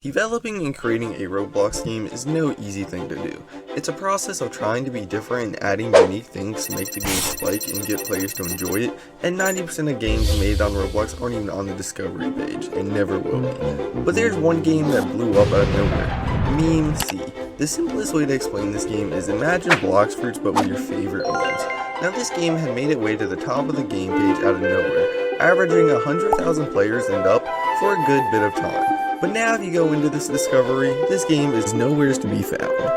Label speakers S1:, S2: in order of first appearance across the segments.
S1: Developing and creating a Roblox game is no easy thing to do. It's a process of trying to be different and adding unique things to make the game spike and get players to enjoy it, and 90% of games made on Roblox aren't even on the discovery page, and never will be. But there's one game that blew up out of nowhere, Meme C. The simplest way to explain this game is imagine Blox Fruits but with your favorite memes. Now this game had made its way to the top of the game page out of nowhere, averaging 100,000 players and up for a good bit of time. But now if you go into this discovery, this game is nowhere to be found.
S2: Where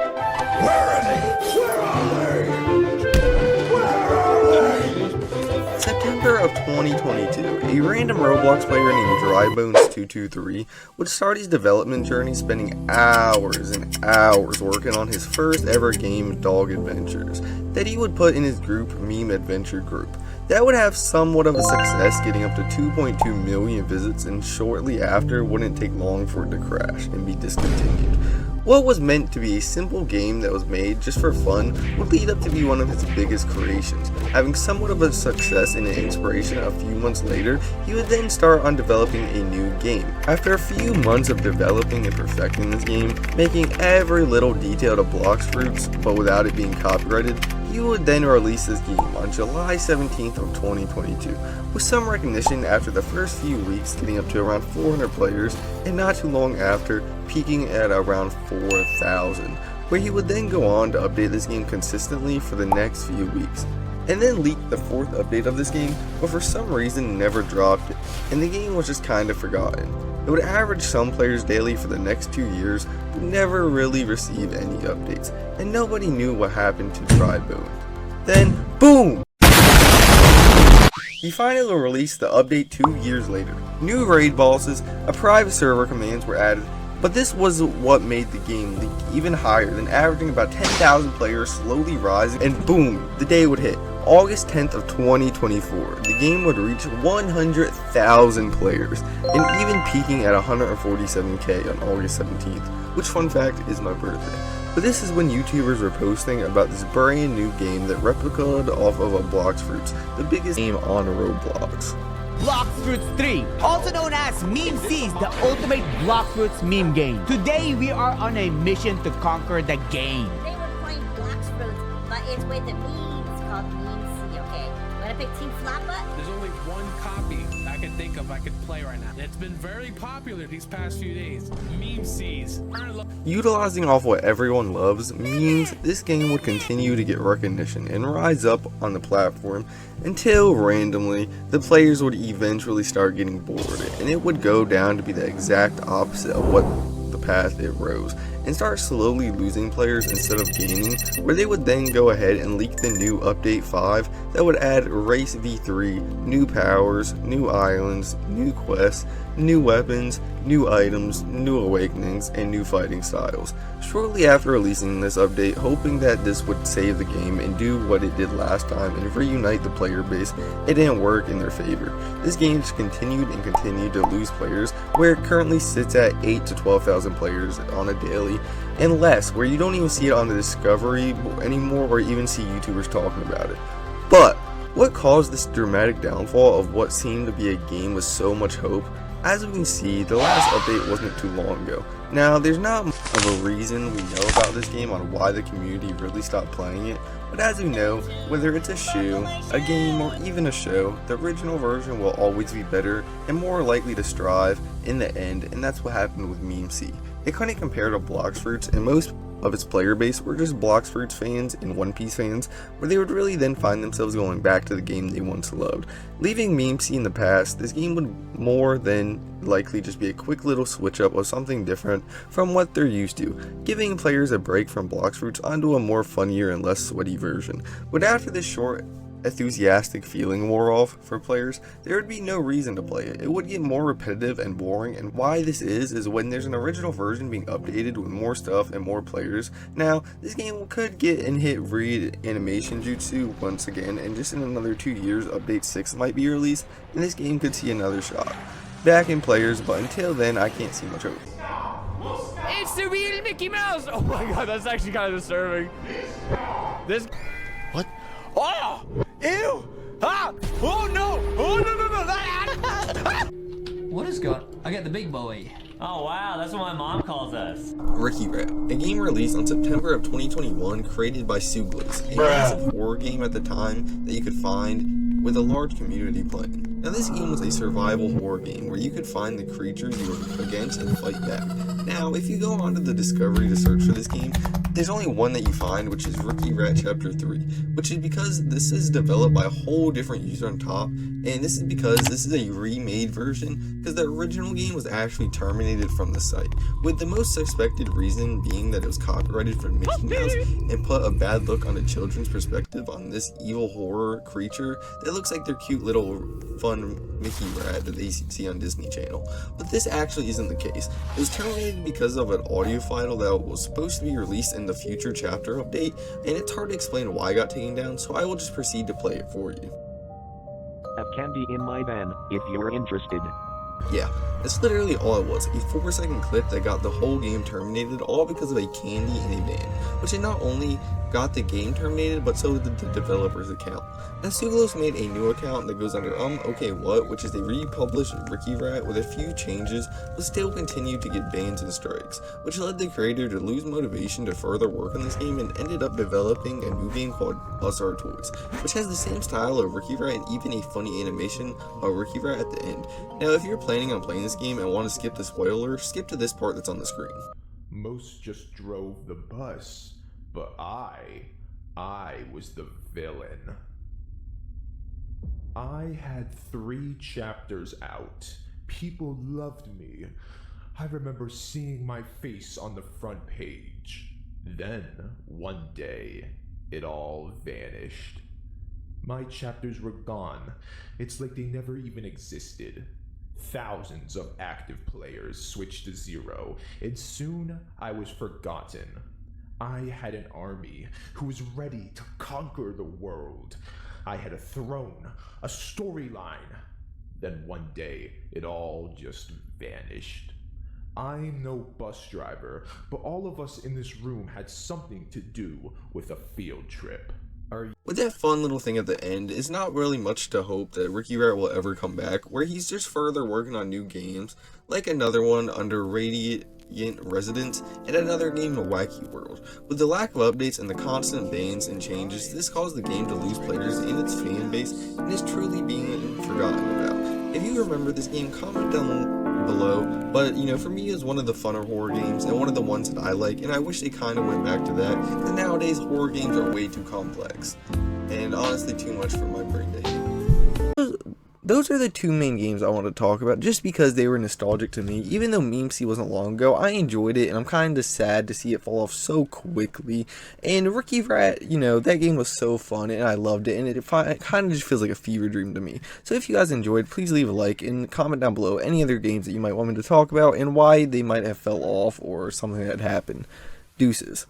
S2: are they? Where are they? Where are they?
S1: September of 2022, a random Roblox player named Drybones223 would start his development journey spending hours and hours working on his first ever game, Dog Adventures, that he would put in his group, Meme Adventure Group. That would have somewhat of a success, getting up to 2.2 million visits, and shortly after wouldn't take long for it to crash and be discontinued. What was meant to be a simple game that was made just for fun would lead up to be one of his biggest creations. Having somewhat of a success and an inspiration a few months later, he would then start on developing a new game. After a few months of developing and perfecting this game, making every little detail to Blox Fruits but without it being copyrighted, he would then release this game on July 17th of 2022, with some recognition after the first few weeks getting up to around 400 players, and not too long after peaking at around 4,000, where he would then go on to update this game consistently for the next few weeks, and then leaked the fourth update of this game, but for some reason never dropped it, and the game was just kinda forgotten. It would average some players daily for the next 2 years, but never really received any updates, and nobody knew what happened to Drybone. Then, boom! He finally released the update 2 years later. New raid bosses, a private server commands were added, but this was what made the game leak even higher than averaging about 10,000 players, slowly rising, and boom, the day would hit. August 10th of 2024, the game would reach 100,000 players, and even peaking at 147k on August 17th, which, fun fact, is my birthday. But this is when YouTubers were posting about this brand new game that replicated off of a Blox Fruits, the biggest game on Roblox.
S3: Blox Fruits 3, also known as Meme C, the ultimate Blox Fruits meme game. Today we are on a mission to conquer the game.
S4: They were playing Blox Fruits, but it's with the memes called Meme C, okay? I'm gonna pick Team Flappa.
S5: There's only one copy I can think of I could play right now. It's been very popular these past few days. Meme C's.
S1: Utilizing off what everyone loves, memes, this game would continue to get recognition and rise up on the platform until randomly the players would eventually start getting bored, and it would go down to be the exact opposite of what the path it rose, and start slowly losing players instead of gaining, where they would then go ahead and leak the new update 5 that would add Race V3, new powers, new islands, new quests, new weapons, new items, new awakenings, and new fighting styles. Shortly after releasing this update, hoping that this would save the game and do what it did last time and reunite the player base, it didn't work in their favor. This game just continued and continued to lose players, where it currently sits at 8 to 12,000 players on a daily, and less, where you don't even see it on the discovery anymore or even see YouTubers talking about it. But what caused this dramatic downfall of what seemed to be a game with so much hope? As we can see, the last update wasn't too long ago. Now, there's not much of a reason we know about this game on why the community really stopped playing it, but as we know, whether it's a shoe, a game, or even a show, the original version will always be better and more likely to strive in the end, and that's what happened with Meme C. It couldn't compare to Blox Fruits, and most of its player base were just Blox Fruits fans and One Piece fans, where they would really then find themselves going back to the game they once loved. Leaving Meme C in the past, this game would more than likely just be a quick little switch up of something different from what they're used to, giving players a break from Blox Fruits onto a more funnier and less sweaty version. But after this short enthusiastic feeling wore off for players, there would be no reason to play it. It would get more repetitive and boring, and why this is when there's an original version being updated with more stuff and more players. Now, this game could get and hit re-animation jutsu once again, and just in another 2 years, update 6 might be released, and this game could see another shot back in players, but until then, I can't see much hope.
S6: It's the real Mickey Mouse! Oh my god, that's actually kind of disturbing. This... What? Oh! Ew! Ah! Oh no! Oh no no no!
S7: What is got? I got the big boy. Oh wow, that's what my mom calls us.
S1: Ricky Rat, a game released on September of 2021 created by Suglos, a massive horror game at the time that you could find with a large community playing. Now this game was a survival horror game where you could find the creatures you were against and fight back. Now if you go onto the Discovery to search for this game, there's only one that you find, which is Ricky Rat Chapter 3, which is because this is developed by a whole different user on top, and this is because this is a remade version, because the original game was actually terminated from the site, with the most suspected reason being that it was copyrighted for Mickey Mouse and put a bad look on a children's perspective on this evil horror creature that looks like their cute little fun Mickey rat that they see on Disney Channel. But this actually isn't the case. It was terminated because of an audio file that was supposed to be released in the future chapter update, and it's hard to explain why it got taken down, so I will just proceed to play it for you.
S8: Have candy in my van, if you're interested.
S1: Yeah, that's literally all it was, a 4-second clip that got the whole game terminated, all because of a candy in a van, which it not only got the game terminated, but so did the developer's account. Now Suglos made a new account that goes under okay what, which is a republished Ricky Rat with a few changes, but still continued to get bans and strikes, which led the creator to lose motivation to further work on this game and ended up developing a new game called Us Our Toys, which has the same style of Ricky Rat and even a funny animation of Ricky Rat at the end. Now if you're planning on playing this game and want to skip the spoiler, skip to this part that's on the screen.
S9: Most just drove the bus, but I was the villain. I had 3 chapters out. People loved me. I remember seeing my face on the front page. Then, one day, it all vanished. My chapters were gone. It's like they never even existed. Thousands of active players switched to 0, and soon I was forgotten. I had an army who was ready to conquer the world. I had a throne, a storyline. Then one day, it all just vanished. I'm no bus driver, but all of us in this room had something to do with a field trip.
S1: With that fun little thing at the end, it's not really much to hope that Ricky Rat will ever come back, where he's just further working on new games, like another one under Radiant Residence, and another game in Wacky World. With the lack of updates and the constant bans and changes, this caused the game to lose players in its fan base and is truly being forgotten about. If you remember this game, comment down below, but for me it's one of the funner horror games and one of the ones that I like, and I wish they kind of went back to that, because nowadays horror games are way too complex and honestly too much for my brain to handle. Those are the 2 main games I want to talk about just because they were nostalgic to me. Even though Memesy wasn't long ago, I enjoyed it, and I'm kind of sad to see it fall off so quickly. And Ricky Rat, that game was so fun and I loved it, and it kind of just feels like a fever dream to me. So if you guys enjoyed, please leave a like and comment down below any other games that you might want me to talk about and why they might have fell off or something that happened. Deuces.